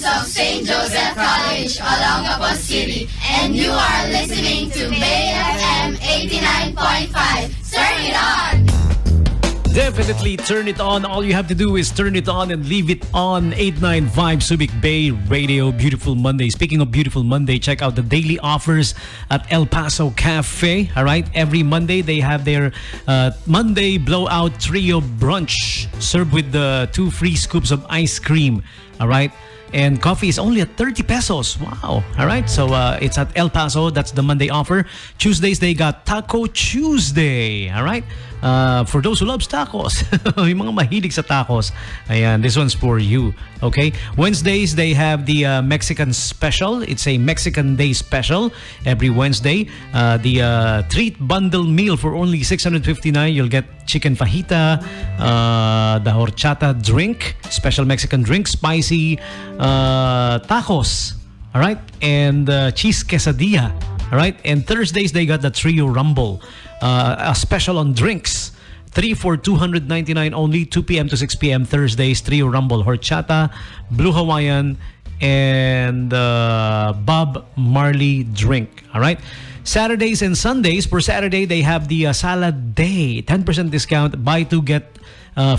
students of St. Joseph College, Olongapo City, and you are listening to Bay FM 89.5. Turn it on! Definitely turn it on. All you have to do is turn it on and leave it on. 895 Subic Bay Radio. Beautiful Monday. Speaking of beautiful Monday, check out the daily offers at El Paso Cafe. All right. Every Monday, they have their Monday Blowout Trio Brunch served with the 2 free scoops of ice cream. All right. And coffee is only at 30 pesos. Wow. All right. So it's at El Paso. That's the Monday offer. Tuesdays, they got Taco Tuesday. All right. For those who loves tacos, yung mga mahilig sa tacos, ayan, this one's for you. Okay. Wednesdays, they have the Mexican special. It's a Mexican Day special every Wednesday. The treat bundle meal for only 659. You'll get chicken fajita, the horchata drink, special Mexican drink, spicy tacos, all right, and cheese quesadilla, all right. And Thursdays they got the Trio Rumble, a special on drinks, 3 for 299 only, 2 p.m. to 6 p.m. Thursdays. Trio Rumble, horchata, Blue Hawaiian, and Bob Marley drink, all right. Saturdays and Sundays, for Saturday they have the salad day, 10% discount, buy 2 get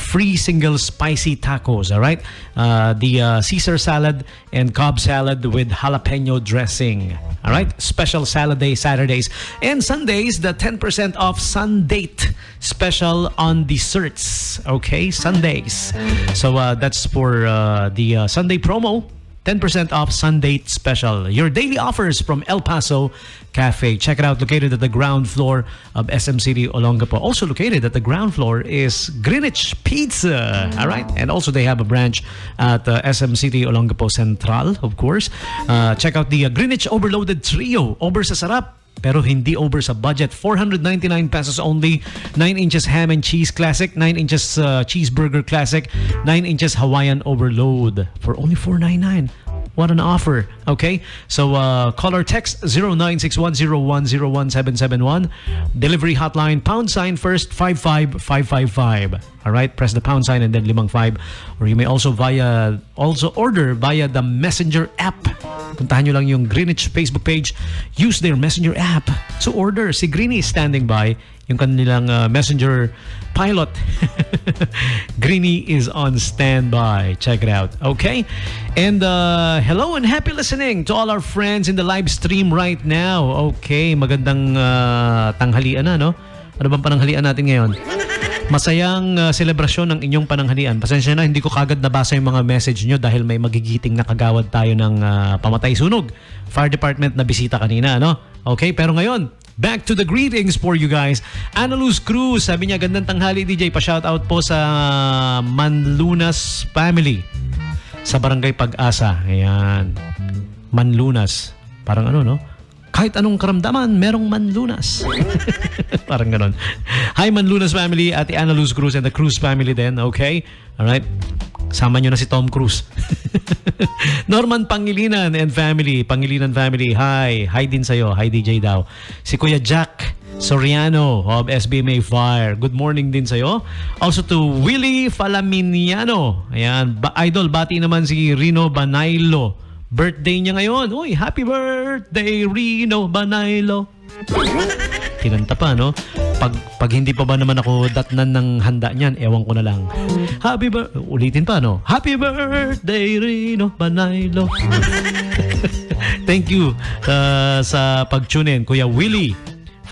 free single spicy tacos, all right? The Caesar salad and Cobb salad with jalapeno dressing, all right? Special salad day Saturdays. And Sundays, the 10% off Sundate special on desserts, okay? Sundays. So that's for the Sunday promo. 10% off Sundate special. Your daily offers from El Paso Cafe. Check it out. Located at the ground floor of SM City, Olongapo. Also located at the ground floor is Greenwich Pizza. All right. And also they have a branch at SM City, Olongapo Central, of course. Check out the Greenwich Overloaded Trio. Over sa sarap, pero hindi over sa budget. 499 pesos only. 9 inches ham and cheese classic, 9 inches cheeseburger classic, 9 inches Hawaiian overload for only 499. What an offer. Okay? So call or text 0961010171. Delivery hotline # first 55555. All right? Press the pound sign and then 55. Or you may also order via the Messenger app. Puntahan nyo lang yung Greenwich Facebook page. Use their Messenger app. So order. Si Greenie is standing by. Yung kanilang Messenger pilot. Greenie is on standby. Check it out. Okay? And hello and happy listening to all our friends in the live stream right now. Okay. Magandang tanghalian na, no? Ano bang pananghalian natin ngayon? Masayang selebrasyon ng inyong pananghalian. Pasensya na, hindi ko kagad nabasa yung mga message nyo dahil may magigiting na kagawad tayo ng pamatay sunog. Fire department na bisita kanina, ano? Okay, pero ngayon, back to the greetings for you guys. Ana Luz Cruz, sabi niya, gandang tanghali DJ, pa-shoutout po sa Manlunas family sa Barangay Pag-asa. Ayan. Manlunas. Parang ano, no? Kahit anong karamdaman, merong Manlunas. Parang ganon. Hi Manlunas family, Ate Ana Luz Cruz and the Cruz family din, okay? Alright. Sama nyo na si Tom Cruise. Norman Pangilinan and family. Pangilinan family, hi. Hi din sa'yo. Hi DJ daw. Si Kuya Jack Soriano of SBMA Fire. Good morning din sa'yo. Also to Willie Falaminiano. Ayan. Idol, bati naman si Rino Banaylo. Birthday niya ngayon. Uy, happy birthday, Rino Banaylo. Kinanta pa, no? Pag hindi pa ba naman ako datnan ng handa niyan, ewan ko na lang. Ulitin pa, no? Happy birthday, Rino Banaylo. Thank you sa pag-tune in, Kuya Willie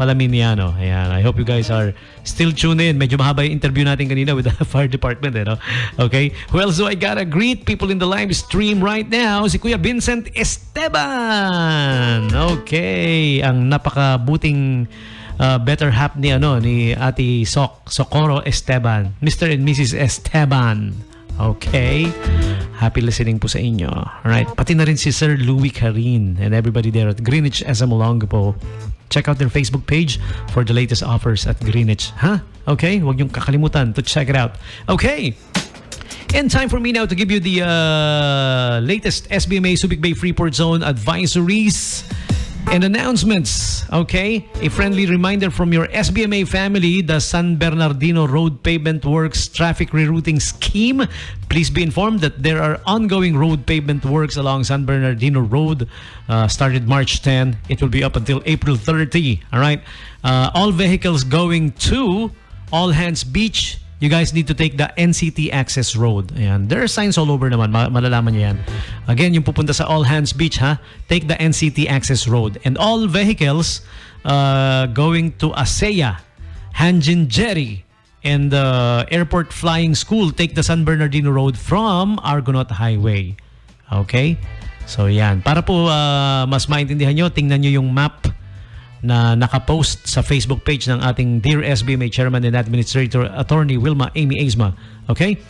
Falaminiano. Ayan, I hope you guys are still tuned in. Medyo mahaba yung interview natin kanina with the fire department, eh, no? Okay. Who else do I gotta greet? People in the live stream right now. Si Kuya Vincent Esteban. Okay. Ang napakabuting better half ni Ate Socorro Esteban. Mr. and Mrs. Esteban. Okay. Happy listening po sa inyo. Alright. Pati na rin si Sir Louis Carin and everybody there at Greenwich SM Olongapo. Check out their Facebook page for the latest offers at Greenwich. Huh? Okay? Huwag niyong kakalimutan to check it out. Okay. And time for me now to give you the latest SBMA Subic Bay Freeport Zone advisories. And announcements, okay? A friendly reminder from your SBMA family, the San Bernardino Road Pavement Works Traffic Rerouting Scheme. Please be informed that there are ongoing road pavement works along San Bernardino Road. Started March 10. It will be up until April 30. All right? All vehicles going to All Hands Beach, you guys need to take the NCT Access Road. Ayan. There are signs all over naman. Malalaman niyo yan. Again, yung pupunta sa All Hands Beach, ha? Take the NCT Access Road. And all vehicles going to ASEA, Hanjin Jerry, and Airport Flying School, take the San Bernardino Road from Argonaut Highway. Okay? So, yan. Para po mas maintindihan nyo, tingnan nyo yung map na nakapost sa Facebook page ng ating Dear SBMA Chairman and Administrator Attorney Wilma Amy Aizma. Okay?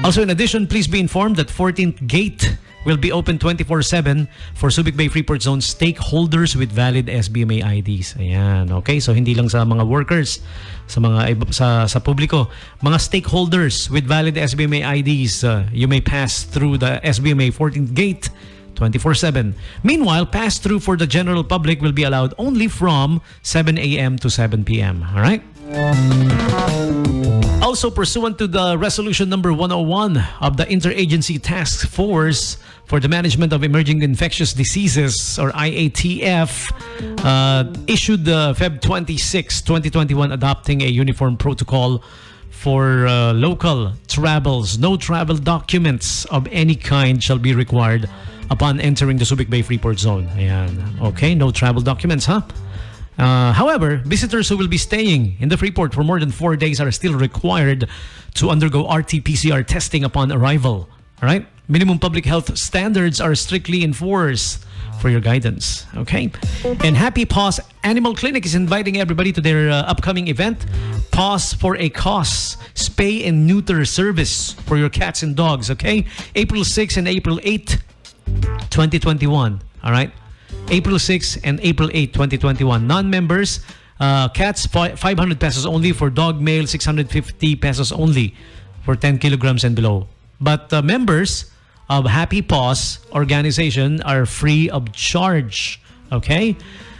Also, in addition, please be informed that 14th Gate will be open 24/7 for Subic Bay Freeport Zone stakeholders with valid SBMA IDs. Ayan, okay? So hindi lang sa mga workers, sa mga sa publiko, mga stakeholders with valid SBMA IDs, you may pass through the SBMA 14th Gate 24/7. Meanwhile, pass-through for the general public will be allowed only from 7 a.m. to 7 p.m. All right? Also, pursuant to the resolution number 101 of the Interagency Task Force for the Management of Emerging Infectious Diseases, or IATF, issued Feb 26, 2021, adopting a uniform protocol for local travels. No travel documents of any kind shall be required upon entering the Subic Bay Freeport Zone. Ayan. Okay, no travel documents, huh? However, visitors who will be staying in the Freeport for more than 4 days are still required to undergo RT-PCR testing upon arrival. All right? Minimum public health standards are strictly enforced for your guidance. Okay? And Happy Paws Animal Clinic is inviting everybody to their upcoming event, Paws for a Cause, spay and neuter service for your cats and dogs. Okay? April 6 and April 8, 2021. All right? April 6 and April 8, 2021. Non-members, cats 500 pesos only. For dog male, 650 pesos only for 10 kilograms and below. But members of Happy Paws organization are free of charge. Okay?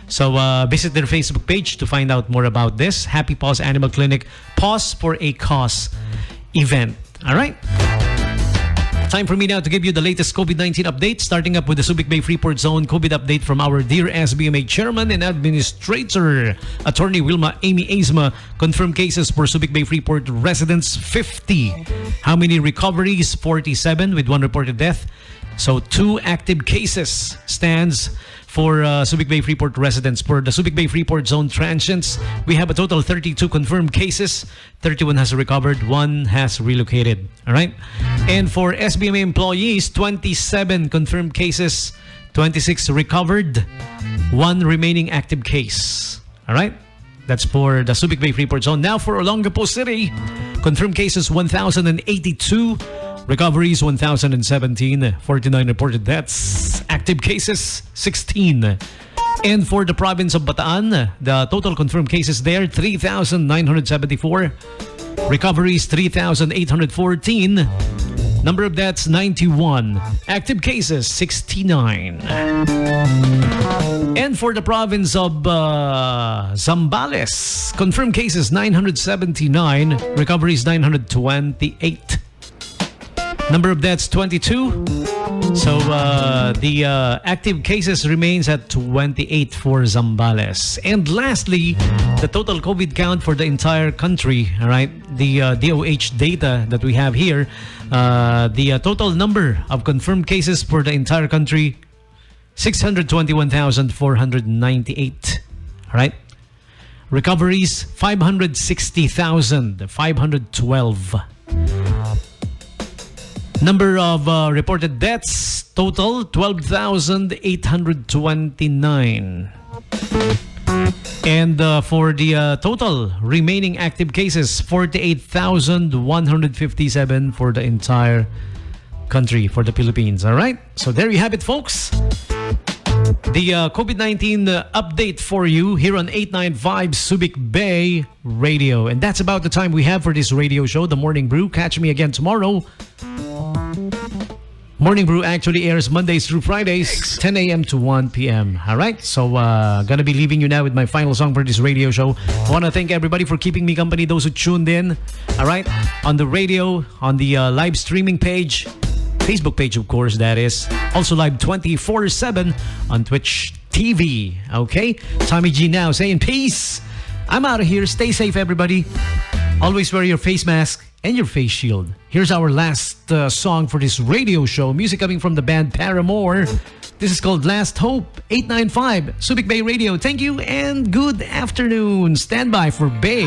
So visit their Facebook page to find out more about this. Happy Paws Animal Clinic, Paws for a Cause event. All right? Time for me now to give you the latest COVID-19 update, starting up with the Subic Bay Freeport Zone COVID update from our Dear SBMA Chairman and Administrator, Attorney Wilma Amy Aizma. Confirmed cases for Subic Bay Freeport residents, 50. How many recoveries? 47 with 1 reported death. So 2 active cases stands for Subic Bay Freeport residents. For the Subic Bay Freeport Zone transients, we have a total 32 confirmed cases. 31 has recovered, 1 has relocated. All right? And for SBMA employees, 27 confirmed cases, 26 recovered, 1 remaining active case. All right? That's for the Subic Bay Freeport Zone. Now for Olongapo City, confirmed cases 1,082. Recoveries 1,017, 49 reported deaths, active cases 16. And for the province of Bataan, the total confirmed cases there 3,974, recoveries 3,814, number of deaths 91, active cases 69. And for the province of Zambales, confirmed cases 979, recoveries 928. Number of deaths, 22. So, the active cases remains at 28 for Zambales. And lastly, the total COVID count for the entire country, all right? The DOH data that we have here, the total number of confirmed cases for the entire country, 621,498, all right? Recoveries, 560,512. Number of reported deaths, total 12,829. And for the total remaining active cases, 48,157 for the entire country, for the Philippines. All right? So there you have it, folks. The COVID-19 update for you here on 895 Subic Bay Radio. And that's about the time we have for this radio show, The Morning Brew. Catch me again tomorrow Morning Brew actually airs Mondays through Fridays, 10 a.m. to 1 p.m. All right, so gonna be leaving you now with my final song for this radio show. I want to thank everybody for keeping me company, those who tuned in, all right, on the radio, on the live streaming page, Facebook page, of course, that is. Also live 24/7 on Twitch TV, okay? Tommy G now saying peace. I'm out of here. Stay safe, everybody. Always wear your face mask and your face shield. Here's our last song for this radio show. Music coming from the band Paramore. This is called Last Hope, 895 Subic Bay Radio. Thank you and good afternoon. Stand by for Bay.